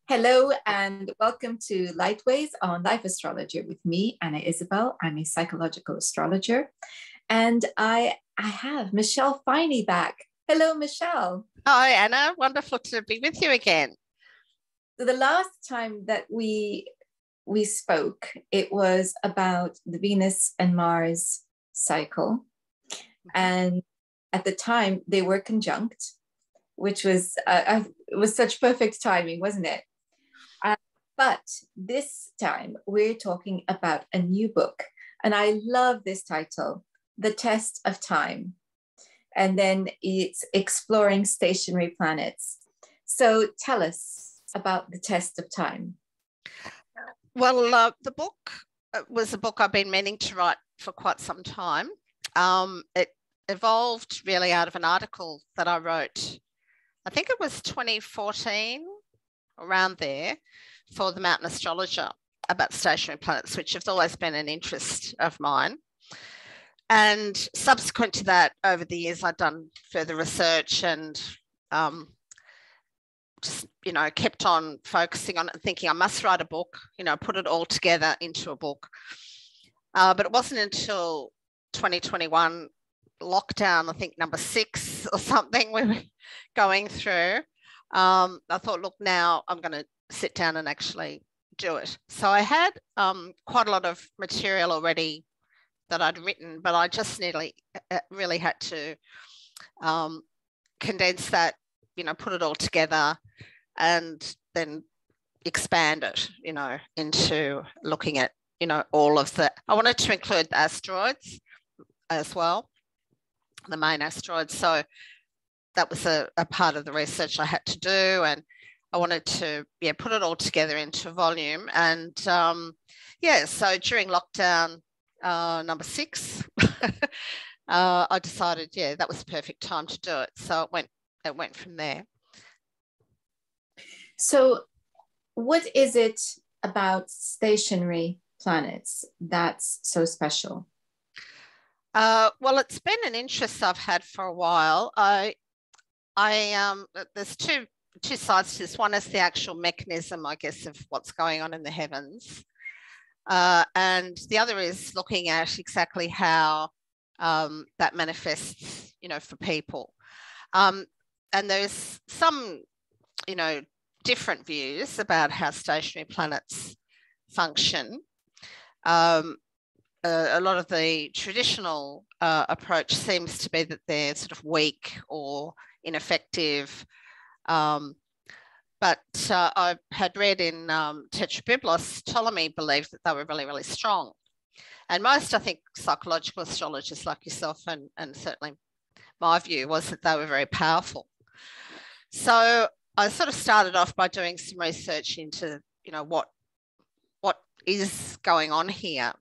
Hello and welcome to Lightways on Life Astrology with me, Anna Isabel. I'm a psychological astrologer, and I have Michele Finey back. Hello, Michele. Hi, Anna. Wonderful to be with you again. So the last time that we spoke, it was about the Venus and Mars cycle, and at the time they were conjunct, which was it was such perfect timing, wasn't it? But this time we're talking about a new book, and I love this title, The Test of Time. And then it's exploring stationary planets. So tell us about The Test of Time. Well, the book was a book I've been meaning to write for quite some time. It evolved really out of an article that I wrote, I think it was 2014, around there, for the Mountain Astrologer about stationary planets, which has always been an interest of mine. And subsequent to that, over the years, I've done further research and just, kept on focusing on it and thinking I must write a book, put it all together into a book. But it wasn't until 2021 lockdown, I think number 6 or something, we were going through. I thought, look, now I'm going to sit down and actually do it. So I had quite a lot of material already that I'd written, but I just really had to condense that, put it all together and then expand it, into looking at, all of the, I wanted to include the asteroids as well, the main asteroids. So that was a part of the research I had to do, and I wanted to put it all together into a volume. And so during lockdown number 6, I decided that was the perfect time to do it. So it went from there. So what is it about stationary planets that's so special? Well, it's been an interest I've had for a while. There's two sides to this. One is the actual mechanism, I guess, of what's going on in the heavens. And the other is looking at exactly how that manifests, for people. And there's some, different views about how stationary planets function. A lot of the traditional approach seems to be that they're sort of weak or ineffective. But I had read in Tetrabiblos, Ptolemy believed that they were really, really strong. And most, I think, psychological astrologers like yourself, and certainly my view was that they were very powerful. So I sort of started off by doing some research into, what is going on here,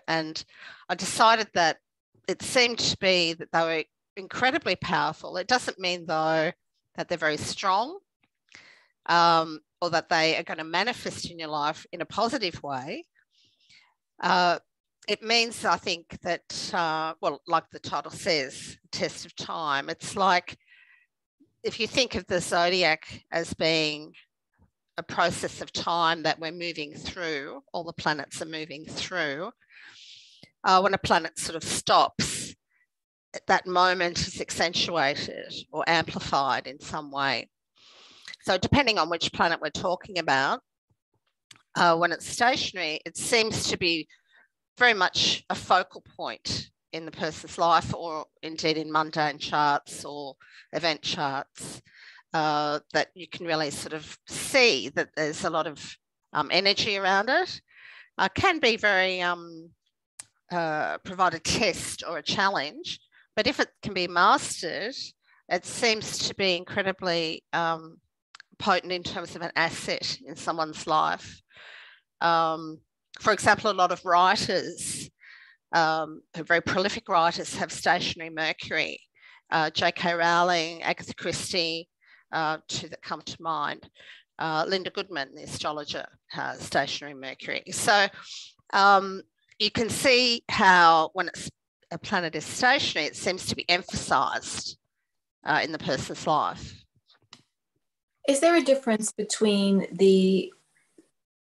and I decided that it seemed to be that they were incredibly powerful. It doesn't mean, though, that they're very strong, or that they are going to manifest in your life in a positive way. It means, I think, that, like the title says, Test of Time, it's like if you think of the zodiac as being a process of time that we're moving through, all the planets are moving through. When a planet sort of stops, that moment is accentuated or amplified in some way. So depending on which planet we're talking about, when it's stationary, it seems to be very much a focal point in the person's life, or indeed in mundane charts or event charts, that you can really sort of see that there's a lot of energy around it. Can be very, provide a test or a challenge, but if it can be mastered, it seems to be incredibly potent in terms of an asset in someone's life. For example, a lot of writers, very prolific writers, have stationary Mercury. J.K. Rowling, Agatha Christie, two that come to mind. Linda Goodman, the astrologer, has stationary Mercury. So you can see how when a planet is stationary, it seems to be emphasised in the person's life. Is there a difference between the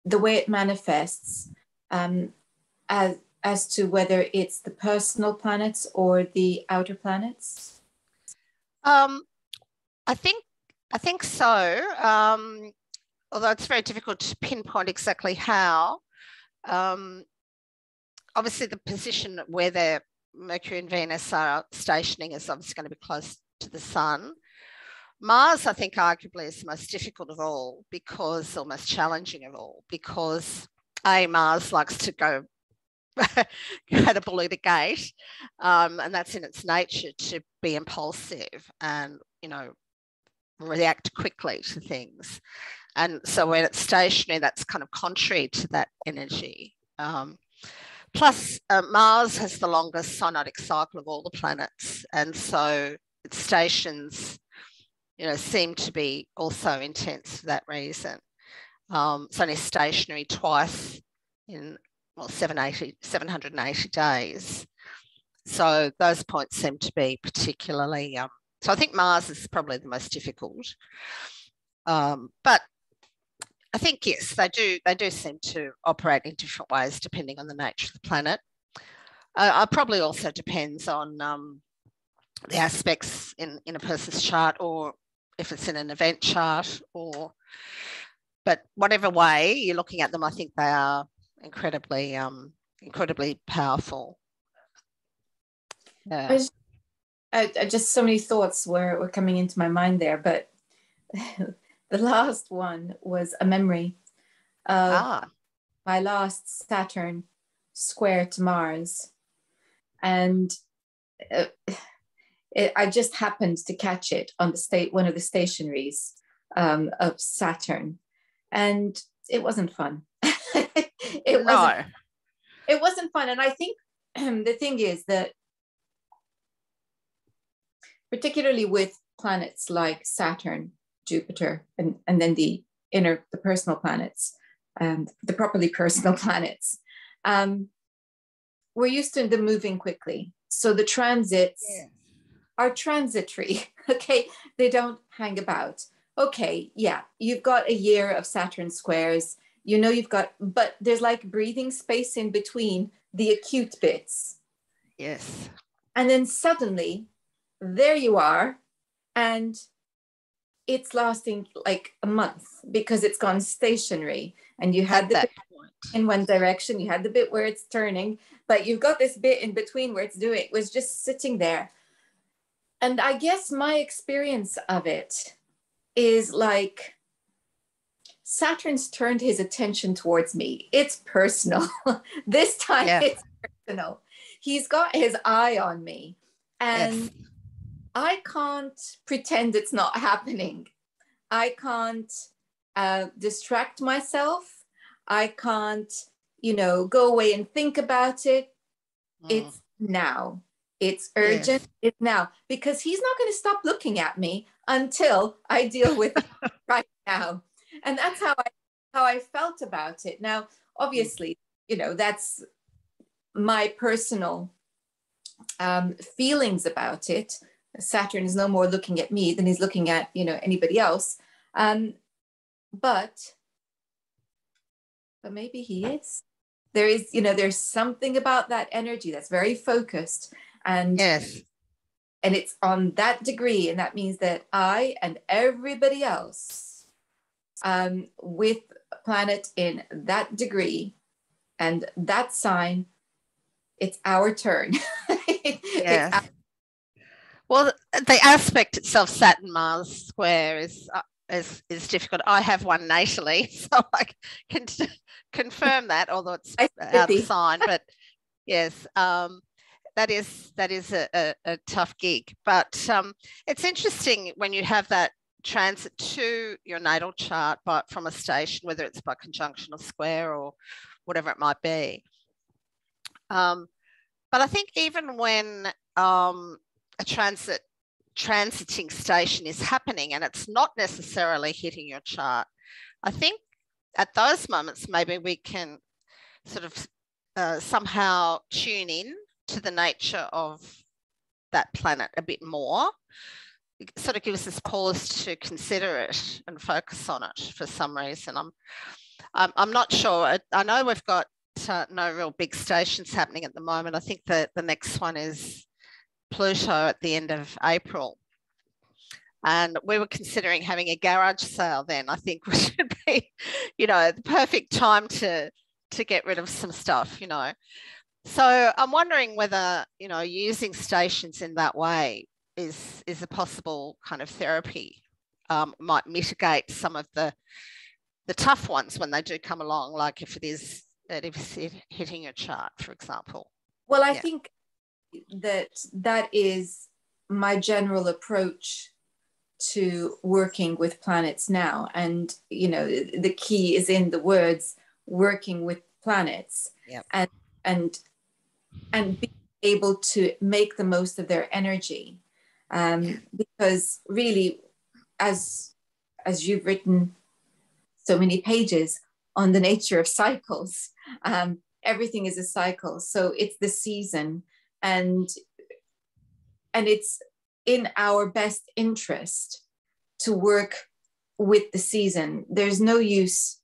way it manifests, um, as to whether it's the personal planets or the outer planets? Um, I think so. Although it's very difficult to pinpoint exactly how. Obviously, the position where the Mercury and Venus are stationing is obviously going to be close to the sun. Mars, I think, arguably is the most difficult of all, because, or most challenging of all, because Mars likes to go catapult a gate, and that's in its nature to be impulsive and, react quickly to things. And so when it's stationary, that's kind of contrary to that energy. Plus, Mars has the longest synodic cycle of all the planets, and so its stations, seem to be also intense for that reason. It's only stationary twice in 780 days. So those points seem to be particularly. So I think Mars is probably the most difficult. But I think, yes, they do seem to operate in different ways depending on the nature of the planet. It probably also depends on the aspects in a person's chart, or if it's in an event chart, but whatever way you're looking at them, I think they are incredibly powerful. Yeah. I just, so many thoughts were coming into my mind there, but the last one was a memory of my last Saturn square to Mars. And I just happened to catch it on one of the stationaries of Saturn. And it wasn't fun. It wasn't fun. And I think the thing is that, particularly with planets like Saturn, Jupiter, and then the personal planets, the properly personal planets, we're used to them moving quickly. So the transits are transitory, okay? They don't hang about. Okay, yeah, you've got a year of Saturn squares, but there's like breathing space in between the acute bits. Yes. And then suddenly, there you are, and it's lasting like a month because it's gone stationary, and you had the bit in one direction, you had the bit where it's turning, but you've got this bit in between where it was just sitting there. And I guess my experience of it is like Saturn's turned his attention towards me. It's personal. This time it's personal. He's got his eye on me, and I can't pretend it's not happening. I can't distract myself. I can't, go away and think about it. It's now. It's urgent. It's now, because he's not going to stop looking at me until I deal with it right now. And that's how I felt about it. Now, obviously, that's my personal feelings about it. Saturn is no more looking at me than he's looking at, anybody else. But maybe he is. There is, there's something about that energy that's very focused, and it's on that degree, and that means that I and everybody else with a planet in that degree and that sign, it's our turn. Well, the aspect itself, Saturn-Mars square, is difficult. I have one natally, so I can confirm that, although it's out of sign. But yes, that is a tough gig. But it's interesting when you have that transit to your natal chart, but from a station, whether it's by conjunction or square or whatever it might be. But I think even when a transiting station is happening and it's not necessarily hitting your chart, I think at those moments maybe we can sort of somehow tune in to the nature of that planet a bit more. sort of gives us pause to consider it and focus on it for some reason. I'm not sure. I know we've got no real big stations happening at the moment. I think that the next one is Pluto at the end of April. And we were considering having a garage sale then. I think we should be, the perfect time to get rid of some stuff, So I'm wondering whether, using stations in that way is a possible kind of therapy, might mitigate some of the tough ones when they do come along, like if it's hitting your chart, for example. Well, I think that is my general approach to working with planets now. And, the key is in the words working with planets. Yep. and being able to make the most of their energy. Because really, as you've written so many pages on the nature of cycles, everything is a cycle. So it's the season, and it's in our best interest to work with the season. There's no use,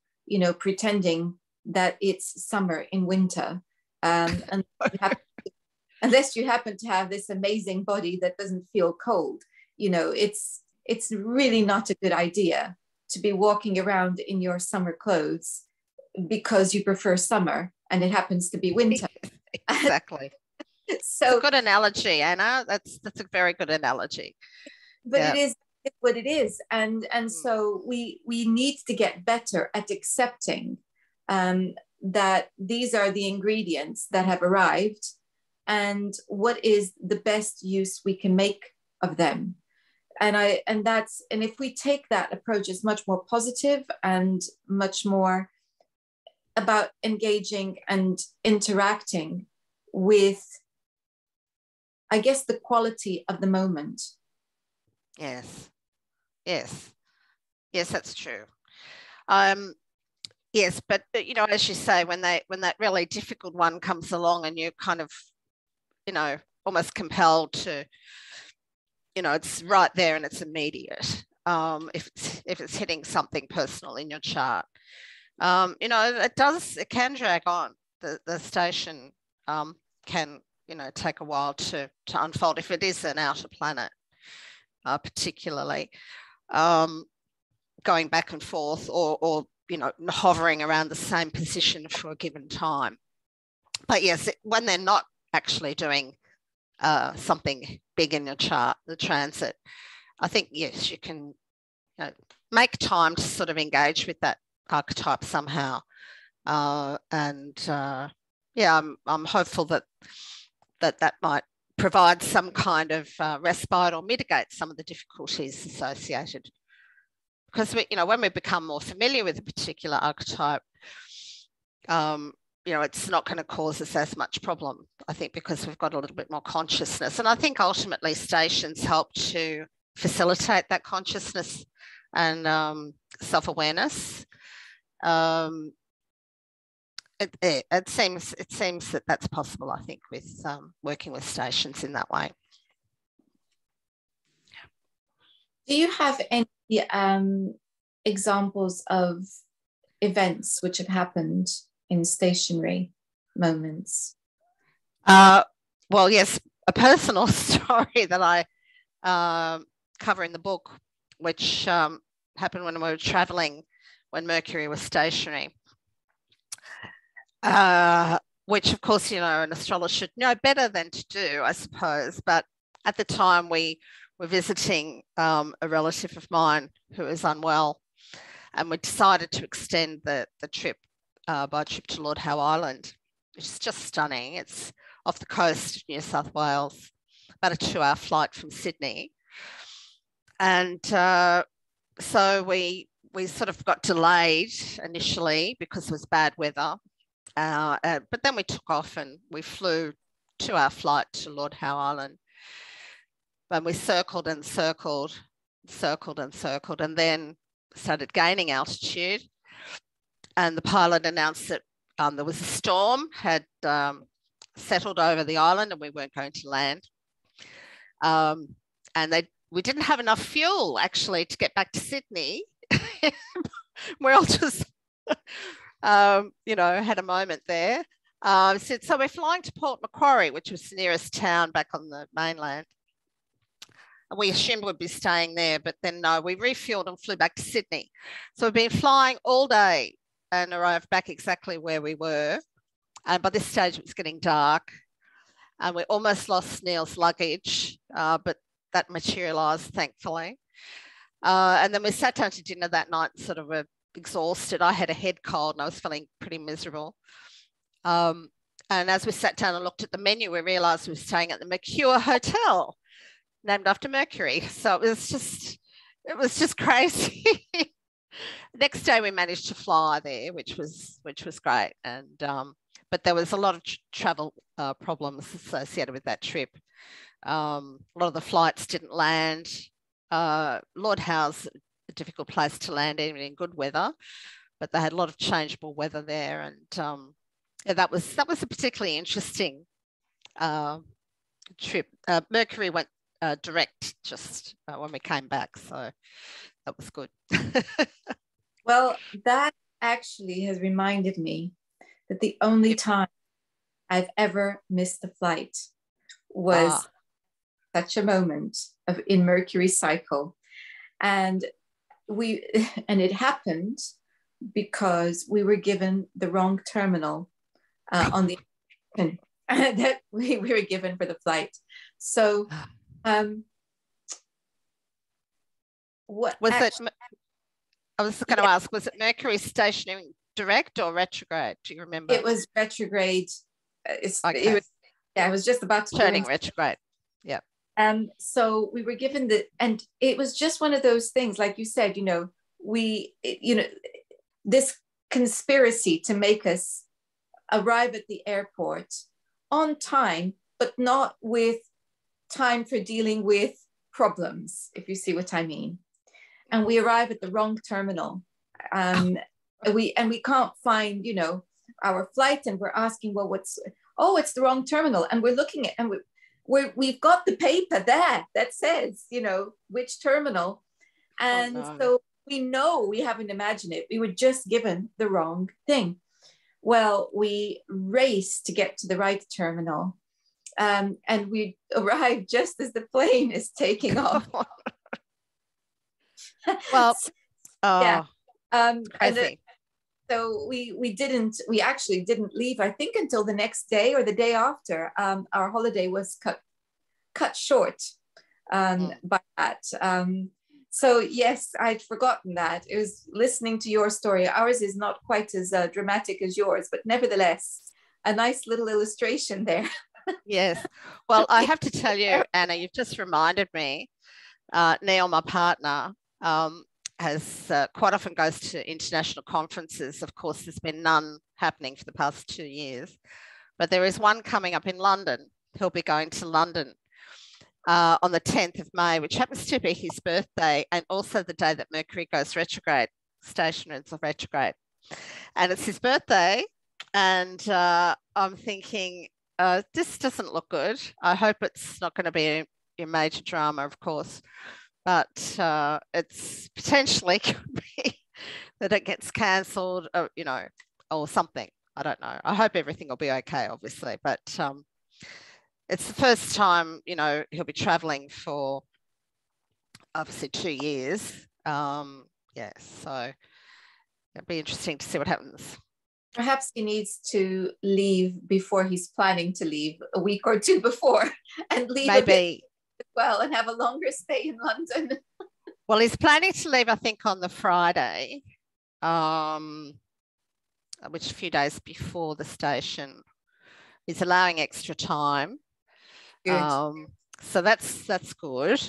pretending that it's summer in winter, unless you happen to have this amazing body that doesn't feel cold. It's really not a good idea to be walking around in your summer clothes because you prefer summer and it happens to be winter. Exactly. So it's a good analogy, Anna. That's a very good analogy. But it is what it is, and so we need to get better at accepting that these are the ingredients that have arrived, and what is the best use we can make of them. And if we take that approach, it's much more positive and much more about engaging and interacting with, I guess, the quality of the moment. Yes, that's true. Yes, but as you say, when that really difficult one comes along, and you're kind of, almost compelled to, it's right there and it's immediate. If it's hitting something personal in your chart, it can drag on. The station can take a while to unfold if it is an outer planet, particularly going back and forth or hovering around the same position for a given time. But yes, when they're not actually doing something big in your chart, the transit, I think, yes, you can make time to sort of engage with that archetype somehow. I'm hopeful that might provide some kind of respite or mitigate some of the difficulties associated. Because when we become more familiar with a particular archetype, it's not going to cause us as much problem, I think, because we've got a little bit more consciousness. And I think ultimately stations help to facilitate that consciousness and self-awareness. It seems that that's possible, I think, with working with stations in that way. Do you have any examples of events which have happened in stationary moments? Well, yes, a personal story that I cover in the book, which happened when we were traveling when Mercury was stationary. Which, of course, an astrologer should know better than to do, I suppose. But at the time, we were visiting a relative of mine who was unwell, and we decided to extend the trip by trip to Lord Howe Island, which is just stunning. It's off the coast of New South Wales, about a 2-hour flight from Sydney. And so we sort of got delayed initially because it was bad weather. But then we took off and we flew 2-hour flight to Lord Howe Island. And we circled and circled, and then started gaining altitude. And the pilot announced that there was a storm had settled over the island and we weren't going to land. And we didn't have enough fuel actually to get back to Sydney. We're all just, had a moment there. So we're flying to Port Macquarie, which was the nearest town back on the mainland. We assumed we'd be staying there, but then no, we refueled and flew back to Sydney. So we've been flying all day and arrived back exactly where we were. And by this stage, it was getting dark. And we almost lost Neil's luggage, but that materialised, thankfully. And then we sat down to dinner that night, sort of exhausted. I had a head cold and I was feeling pretty miserable. And as we sat down and looked at the menu, we realised we were staying at the Mercure Hotel, named after Mercury. So it was just crazy. Next day we managed to fly there, which was great. And but there was a lot of travel problems associated with that trip. A lot of the flights didn't land. Lord Howe's a difficult place to land even in good weather, but they had a lot of changeable weather there. And that was a particularly interesting trip. Mercury went direct just when we came back, so that was good. Well, that actually has reminded me that the only time I've ever missed a flight was such a moment in Mercury's cycle. And it happened because we were given the wrong terminal on the that we were given for the flight. So what was actually, it? I was going to ask, was it Mercury stationing direct or retrograde? Do you remember? It was retrograde. Okay. I was just about to turning retrograde. Yeah. So we were given and it was just one of those things, like you said, this conspiracy to make us arrive at the airport on time, but not with time for dealing with problems, if you see what I mean. And we arrive at the wrong terminal. We can't find, our flight, and we're asking, well, it's the wrong terminal. And we're looking at, and we've got the paper there that says, which terminal. And so we know we haven't imagined it. We were just given the wrong thing. Well, we raced to get to the right terminal. And we arrived just as the plane is taking off. Well, yeah. Crazy. So we actually didn't leave, I think, until the next day or the day after. Our holiday was cut short by that. So yes, I'd forgotten that. It was listening to your story. Ours is not quite as dramatic as yours, but nevertheless, a nice little illustration there. Yes. Well, I have to tell you, Anna, you've just reminded me, Neil, my partner, has quite often goes to international conferences. Of course, there's been none happening for the past 2 years, but there is one coming up in London. He'll be going to London on the 10th of May, which happens to be his birthday, and also the day that Mercury goes retrograde, stationary of retrograde. And it's his birthday, and I'm thinking, this doesn't look good. I hope it's not going to be a major drama, of course, but it's potentially could be that it gets cancelled, or something. I don't know. I hope everything will be okay, obviously, but it's the first time, he'll be traveling for obviously 2 years. So it'll be interesting to see what happens. Perhaps he needs to leave before he's planning to leave, a week or two before, and leave maybe as well, and have a longer stay in London. Well, he's planning to leave, I think, on the Friday, which a few days before the station. He's allowing extra time. So that's good.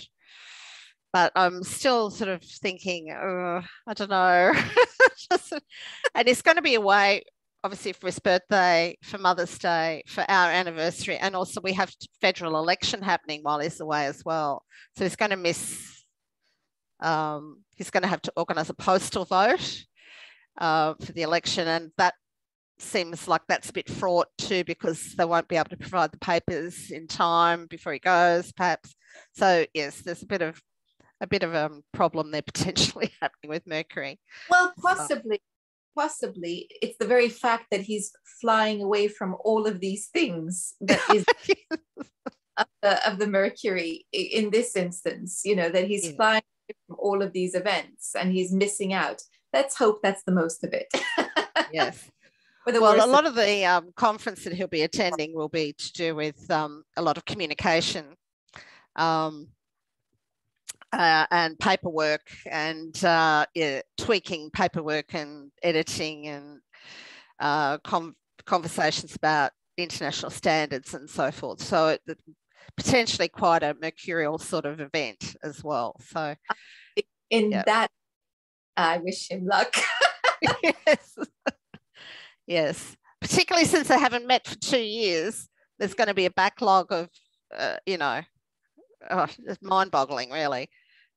But I'm still sort of thinking, I don't know. And he's going to be away, obviously, for his birthday, for Mother's Day, for our anniversary. And also we have federal election happening while he's away as well. So he's going to miss, he's going to have to organise a postal vote for the election. And that seems like that's a bit fraught too, because they won't be able to provide the papers in time before he goes, perhaps. So yes, there's a bit of a bit of a problem there potentially happening with Mercury. Well, possibly it's the very fact that he's flying away from all of these things that is of the Mercury in this instance, that he's flying away from all of these events and he's missing out. Let's hope that's the most of it. Yes. Well, a lot of the conference that he'll be attending will be to do with a lot of communication and paperwork and tweaking paperwork and editing and conversations about international standards and so forth. So potentially quite a mercurial sort of event as well. So that, I wish him luck. Yes. Yes. Particularly since they haven't met for 2 years, there's going to be a backlog of, it's mind-boggling, really.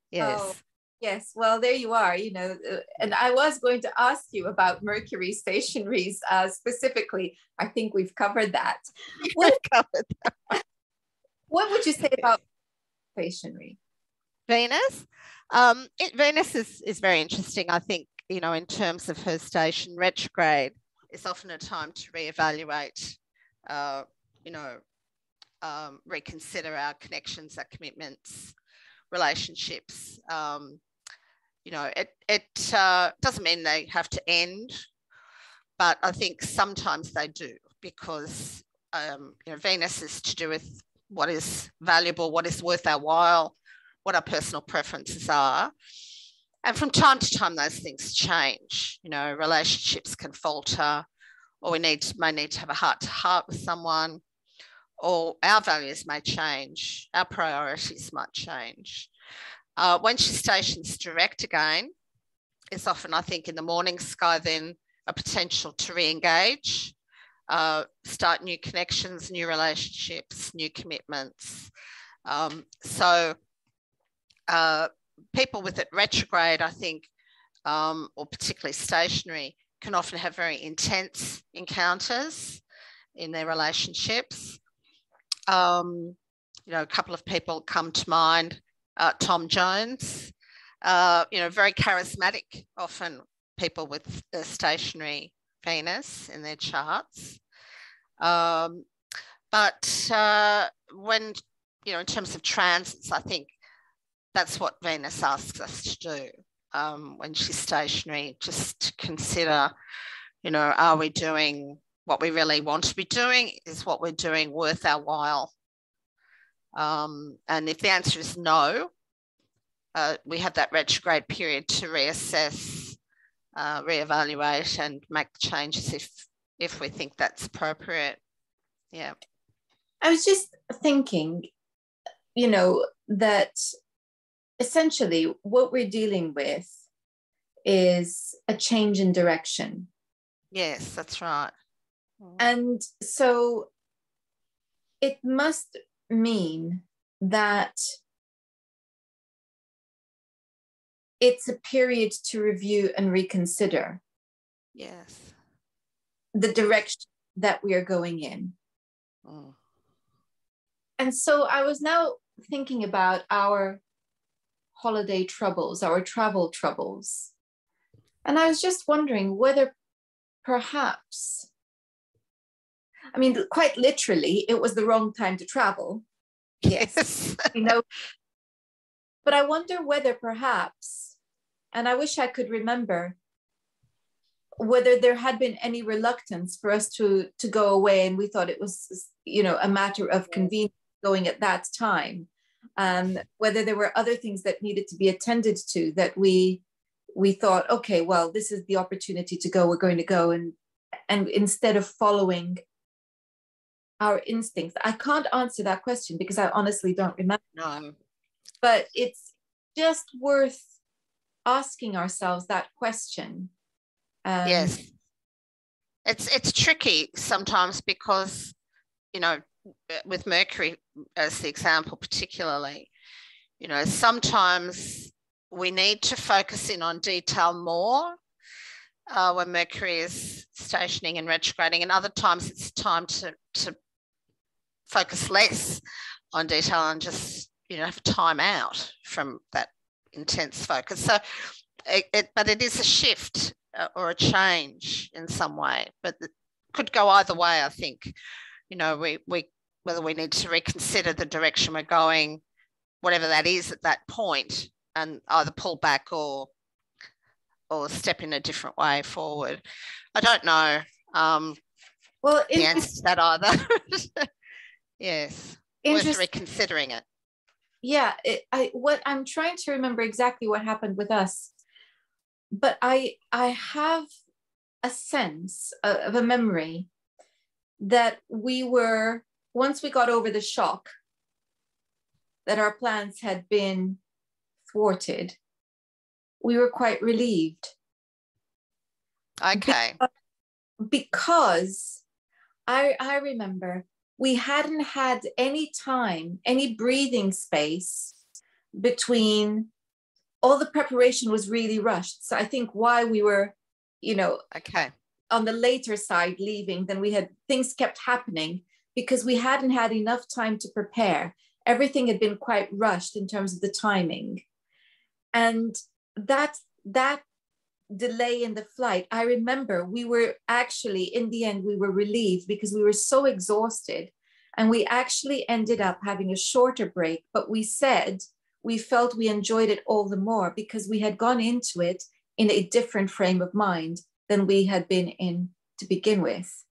Yes. Oh, yes. Well, there you are, and I was going to ask you about Mercury stationaries specifically. I think we've covered that. What would you say about stationary? Venus? Venus is very interesting, I think, in terms of her station. Retrograde is often a time to reevaluate, reconsider our connections, our commitments, relationships. It doesn't mean they have to end, but I think sometimes they do, because Venus is to do with what is valuable, what is worth our while, what our personal preferences are. And from time to time, those things change. Relationships can falter, or we may need to have a heart-to-heart with someone, or our values may change, our priorities might change. When she stations direct again, it's often, I think, in the morning sky then a potential to re-engage, start new connections, new relationships, new commitments. People with it retrograde, I think, or particularly stationary, can often have very intense encounters in their relationships. A couple of people come to mind. Tom Jones, very charismatic, often people with stationary Venus in their charts. But when, in terms of transits, I think that's what Venus asks us to do when she's stationary, just to consider, are we doing what we really want to be doing? Is what we're doing worth our while? And if the answer is no, we have that retrograde period to reassess, reevaluate, and make changes if we think that's appropriate. Yeah. I was just thinking, that essentially what we're dealing with is a change in direction. Yes, that's right. And so it must mean that it's a period to review and reconsider. Yes. The direction that we are going in. Mm. And so I was now thinking about our holiday troubles, our travel troubles. And I was just wondering whether perhaps, quite literally, it was the wrong time to travel. Yes. But I wonder whether perhaps, and I wish I could remember, whether there had been any reluctance for us to go away, and we thought it was, a matter of convenience going at that time. Whether there were other things that needed to be attended to that we thought, okay, well, this is the opportunity to go, we're going to go, and instead of following our instincts. I can't answer that question because I honestly don't remember. No. But it's just worth asking ourselves that question. Yes. It's tricky sometimes because, with Mercury as the example particularly, sometimes we need to focus in on detail more when Mercury is stationing and retrograding, and other times it's time to focus less on detail and just, have time out from that intense focus. So, but it is a shift or a change in some way, but it could go either way. I think, we whether we need to reconsider the direction we're going, whatever that is at that point, and either pull back or step in a different way forward. I don't know the answer to that either. Yes, worth reconsidering it. Yeah, what I'm trying to remember exactly what happened with us, but I have a sense of a memory that once we got over the shock that our plans had been thwarted, we were quite relieved. Okay. Because I remember we hadn't had any time, any breathing space between. All the preparation was really rushed. So I think why we were, okay, on the later side leaving, then things kept happening because we hadn't had enough time to prepare. Everything had been quite rushed in terms of the timing. And that delay in the flight, I remember we were actually, in the end, we were relieved because we were so exhausted. And we actually ended up having a shorter break, but we said we felt we enjoyed it all the more because we had gone into it in a different frame of mind than we had been in to begin with.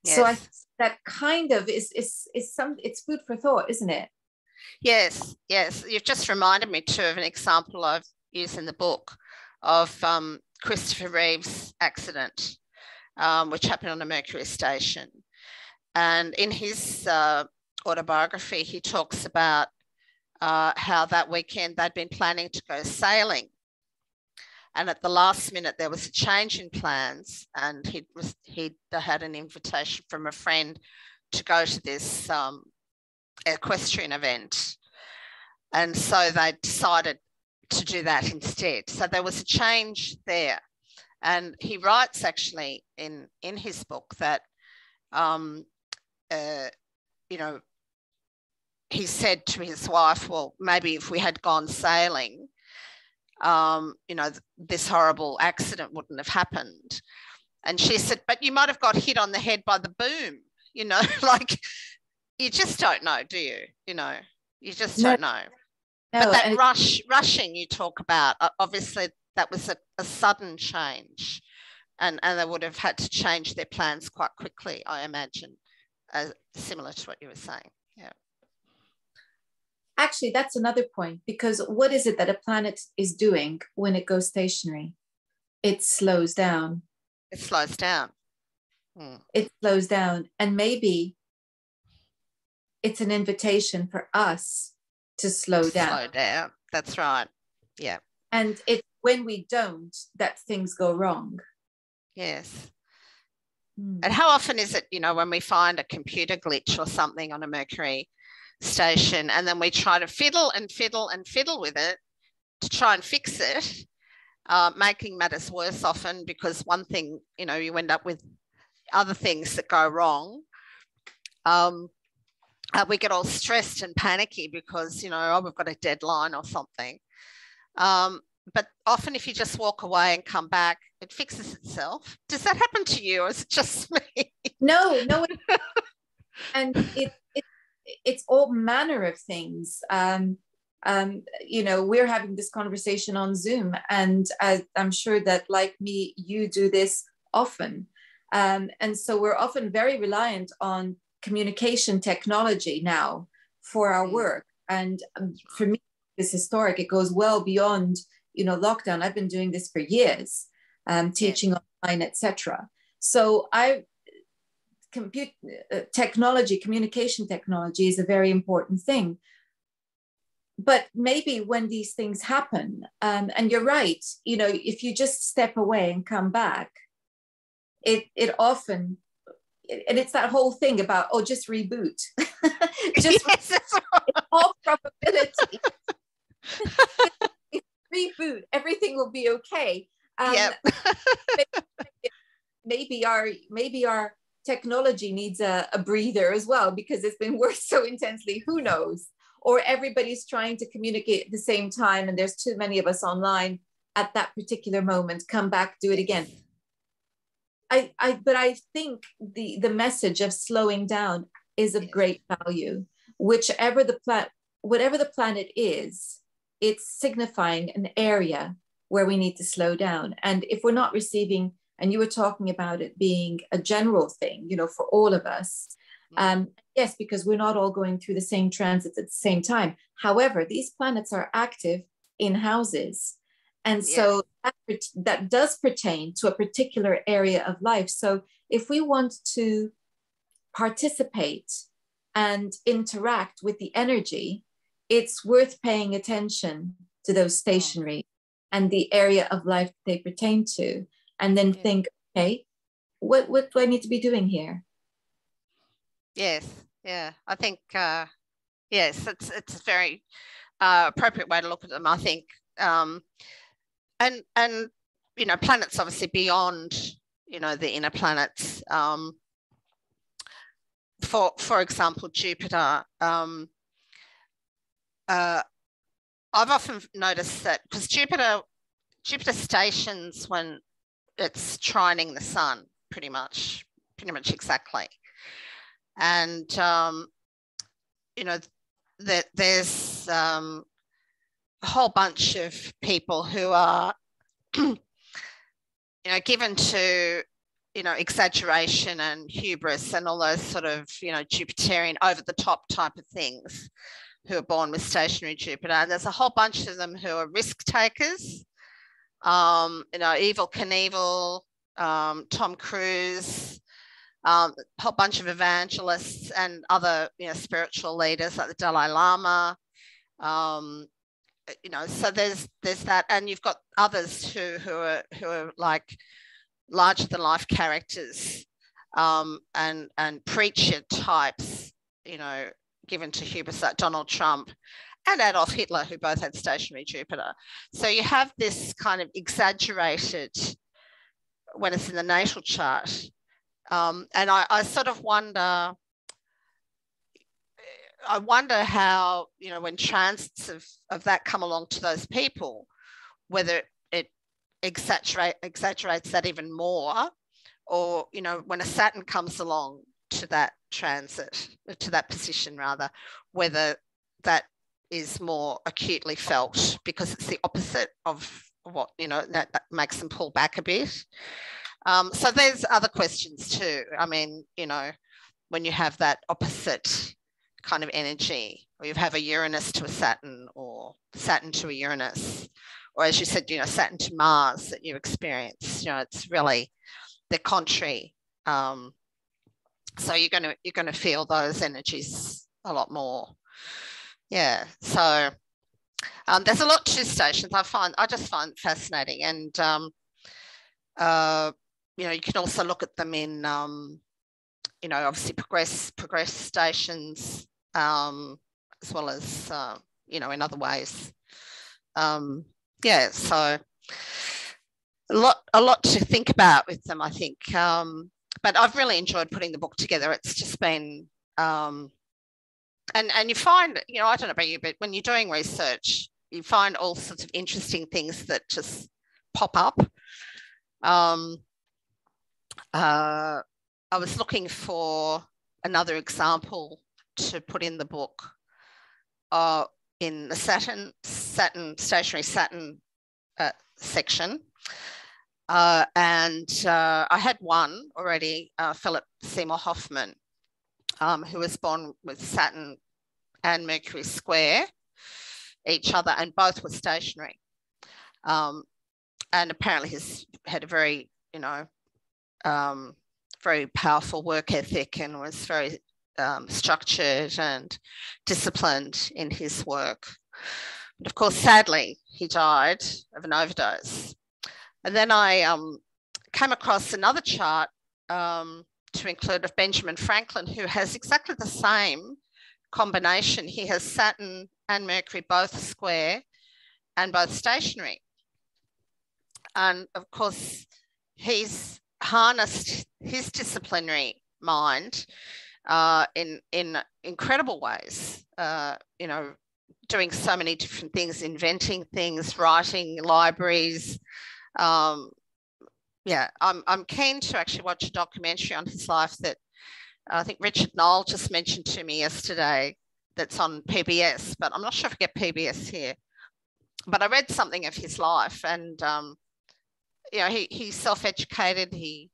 Yes. So that kind of is it's food for thought, isn't it? Yes. You've just reminded me too of an example I've used in the book of Christopher Reeve's accident, which happened on a Mercury station. And in his autobiography, he talks about how that weekend they'd been planning to go sailing. And at the last minute, there was a change in plans, and he'd had an invitation from a friend to go to this equestrian event. And so they decided to do that instead. So there was a change there. And he writes actually in his book that, he said to his wife, well, maybe if we had gone sailing, this horrible accident wouldn't have happened. And she said, but you might have got hit on the head by the boom, like you just don't know, do you? You just don't know. No, but that rushing you talk about, obviously that was a sudden change, and they would have had to change their plans quite quickly, I imagine, similar to what you were saying. Yeah. Actually, that's another point, because what is it that a planet is doing when it goes stationary? It slows down. It slows down. It slows down. And maybe it's an invitation for us to slow down. Slow down. That's right. Yeah. And it's when we don't that things go wrong. Yes. And how often is it, when we find a computer glitch or something on a Mercury station, and then we try to fiddle with it to try and fix it, making matters worse often, because one thing, you end up with other things that go wrong. We get all stressed and panicky because, we've got a deadline or something. But often if you just walk away and come back, it fixes itself. Does that happen to you, or is it just me? No. And it's all manner of things. We're having this conversation on Zoom, and I'm sure that, like me, you do this often. And so we're often very reliant on communication technology now for our work. And for me, it's historic. It goes well beyond, lockdown. I've been doing this for years, teaching online, etc. So communication technology is a very important thing. But maybe when these things happen, and you're right, if you just step away and come back, it often, and it's that whole thing about, just reboot. In all probability, reboot, everything will be okay. Maybe our technology needs a breather as well, because it's been worked so intensely. Who knows? or everybody's trying to communicate at the same time and there's too many of us online at that particular moment. Come back, do it again. But I think the message of slowing down is of great value. Whatever the planet is, it's signifying an area where we need to slow down. And if we're not receiving, and you were talking about it being a general thing, you know, for all of us, yes, because we're not all going through the same transits at the same time. However, these planets are active in houses. And so that does pertain to a particular area of life. So if we want to participate and interact with the energy, it's worth paying attention to those stationary and the area of life they pertain to, and then think, okay, what do I need to be doing here? Yes, yeah, I think yes, it's a very appropriate way to look at them, I think. And you know, planets obviously beyond, you know, the inner planets. For example, Jupiter. I've often noticed that because Jupiter stations when it's trining the sun, pretty much exactly. And you know, that there's a whole bunch of people who are you know, given to, you know, exaggeration and hubris and all those sort of, you know, Jupiterian over the top type of things, who are born with stationary Jupiter. And there's a whole bunch of them who are risk takers, you know, Evel Knievel, Tom Cruise, a whole bunch of evangelists and other, you know, spiritual leaders like the Dalai Lama. You know, so there's that, and you've got others who are like larger than life characters, and preacher types, you know, given to hubris, like Donald Trump and Adolf Hitler, who both had stationary Jupiter. So you have this kind of exaggerated when it's in the natal chart. And I sort of wonder, how, you know, when transits of that come along to those people, whether it exaggerates that even more, or, you know, when a Saturn comes along to that transit, to that position rather, whether that is more acutely felt because it's the opposite of what, you know, that makes them pull back a bit. So there's other questions too. I mean, you know, when you have that opposite kind of energy, or you have a Uranus to a Saturn, or Saturn to a Uranus, or as you said, you know, Saturn to Mars that you experience, you know, it's really, they're contrary. So you're going to feel those energies a lot more. Yeah. So there's a lot to stations. I just find fascinating, and you know, you can also look at them in you know, obviously progress stations, as well as you know, in other ways. Yeah. So a lot to think about with them, I think. But I've really enjoyed putting the book together. It's just been, and you find, you know, I don't know about you, but when you're doing research, you find all sorts of interesting things that just pop up. I was looking for another example to put in the book, in the Saturn stationary Saturn section. And I had one already, Philip Seymour Hoffman, who was born with Saturn and Mercury square each other, and both were stationary. And apparently he's had a very, you know, very powerful work ethic, and was very structured and disciplined in his work. But of course, sadly, he died of an overdose. And then I came across another chart to include of Benjamin Franklin, who has exactly the same combination. He has Saturn and Mercury both square and both stationary. And of course, he's harnessed his disciplinary mind in incredible ways, you know, doing so many different things, inventing things, writing, libraries. Yeah, I'm keen to actually watch a documentary on his life that I think Richard Knoll just mentioned to me yesterday, that's on PBS, but I'm not sure if we get PBS here. But I read something of his life, and you know, he's self-educated. He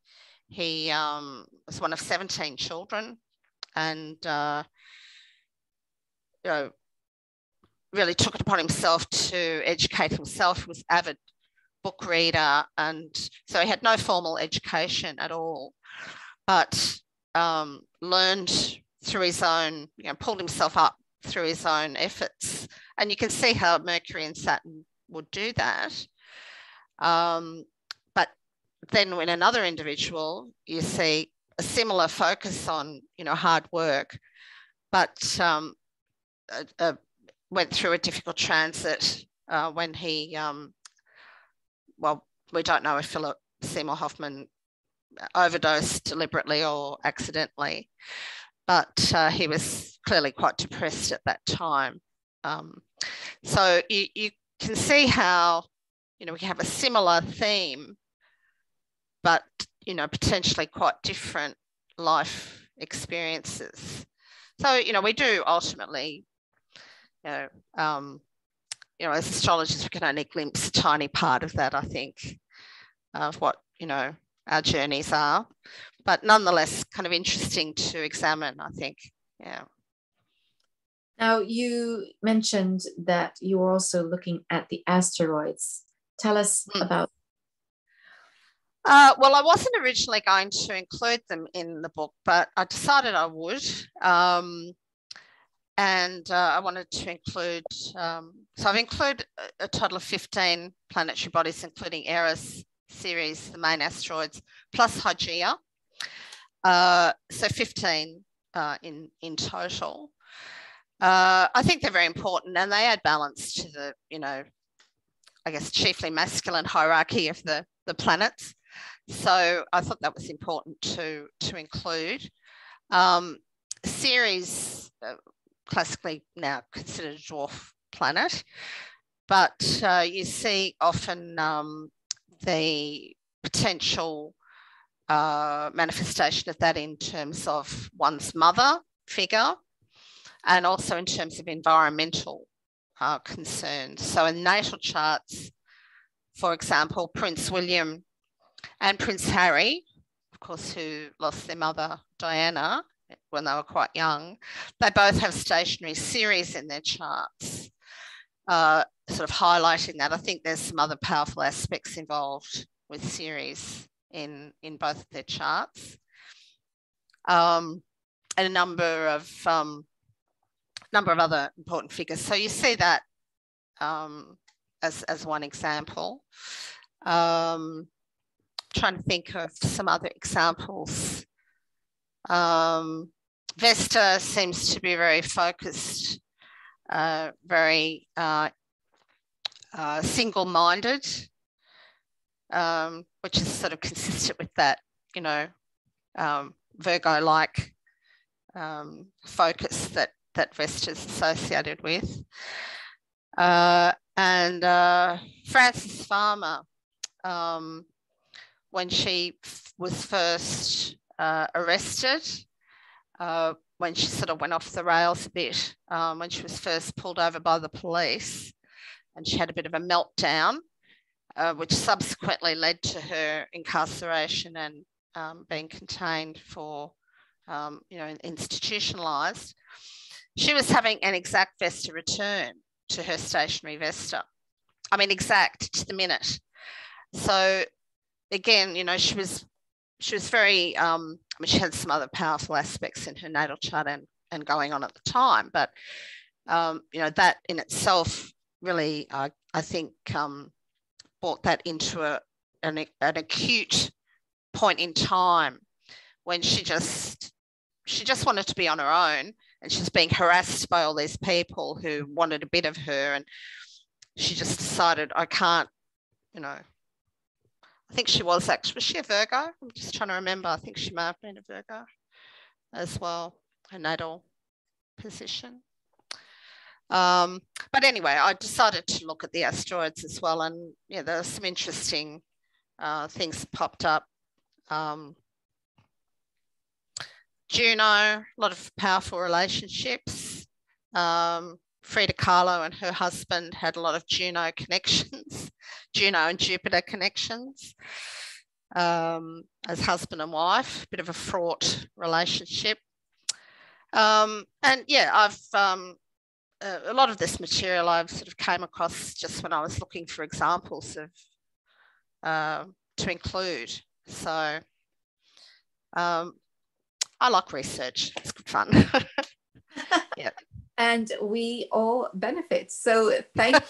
was one of 17 children, and you know, really took it upon himself to educate himself. He was an avid book reader, and so he had no formal education at all, but learned through his own, you know, pulled himself up through his own efforts. And you can see how Mercury and Saturn would do that. But then in another individual, you see a similar focus on, you know, hard work, but went through a difficult transit when he, well, we don't know if Philip Seymour Hoffman overdosed deliberately or accidentally, but he was clearly quite depressed at that time. So you can see how, you know, we have a similar theme, but, you know, potentially quite different life experiences. So, you know, we do ultimately, you know, as astrologers, we can only glimpse a tiny part of that, I think, of what, you know, our journeys are, but nonetheless kind of interesting to examine, I think. Yeah. Now, you mentioned that you were also looking at the asteroids. Tell us about. Well, I wasn't originally going to include them in the book, but I decided I would. And I wanted to include, so I've included a total of 15 planetary bodies, including Eris, Ceres, the main asteroids, plus Hygeia. So 15 in total. I think they're very important, and they add balance to the, you know, I guess chiefly masculine hierarchy of the planets. So I thought that was important to include. Ceres, classically now considered a dwarf planet, but you see often the potential manifestation of that in terms of one's mother figure, and also in terms of environmental concerns. So in natal charts, for example, Prince William and Prince Harry, of course, who lost their mother Diana when they were quite young, they both have stationary Ceres in their charts, sort of highlighting that. I think there's some other powerful aspects involved with Ceres in both of their charts, and a number of other important figures. So you see that as one example. Trying to think of some other examples. Vesta seems to be very focused, very single-minded, which is sort of consistent with that, you know, Virgo-like focus that Vesta is associated with. And Frances Farmer, when she was first arrested, when she sort of went off the rails a bit, when she was first pulled over by the police, and she had a bit of a meltdown, which subsequently led to her incarceration and being contained for, you know, institutionalized. She was having an exact Vesta return to her stationary Vesta. I mean, exact to the minute. So again, you know, she was very, I mean, she had some other powerful aspects in her natal chart and going on at the time, but, you know, that in itself really, I think, brought that into an acute point in time when she just wanted to be on her own, and she's being harassed by all these people who wanted a bit of her, and she just decided, I can't, you know. I think she was she a Virgo? I'm just trying to remember. I think she may have been a Virgo as well, her natal position. But anyway, I decided to look at the asteroids as well, and yeah, there are some interesting things that popped up. Juno, a lot of powerful relationships. Frida Kahlo and her husband had a lot of Juno connections, Juno and Jupiter connections, as husband and wife, a bit of a fraught relationship. And yeah, I've a lot of this material I've sort of came across just when I was looking for examples of to include. So I like research. It's good fun. Yeah. And we all benefit. So thank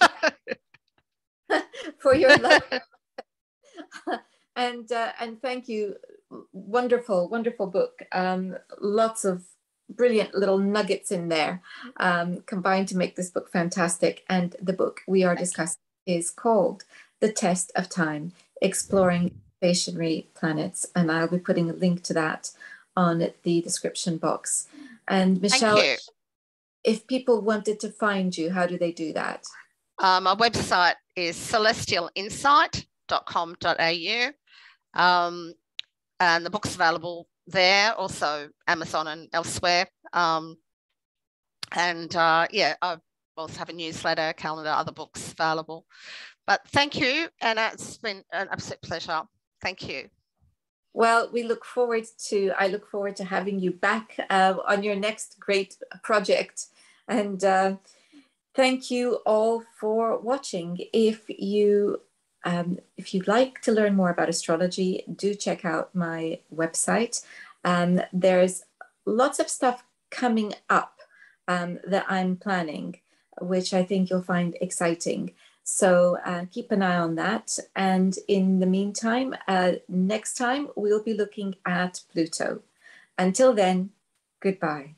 you for your love. And thank you. Wonderful, wonderful book. Lots of brilliant little nuggets in there combined to make this book fantastic. And the book we are discussing is called The Test of Time, Exploring Stationary Planets. And I'll be putting a link to that on the description box. And Michele, if people wanted to find you, how do they do that? My website is celestialinsight.com.au. And the book's available there, also Amazon and elsewhere. Yeah, I also have a newsletter, calendar, other books available. But thank you, and it's been an absolute pleasure. Thank you. Well, I look forward to having you back on your next great project. And thank you all for watching. If you'd like to learn more about astrology, do check out my website. There's lots of stuff coming up that I'm planning, which I think you'll find exciting. So keep an eye on that. And in the meantime, next time we'll be looking at Pluto. Until then, goodbye.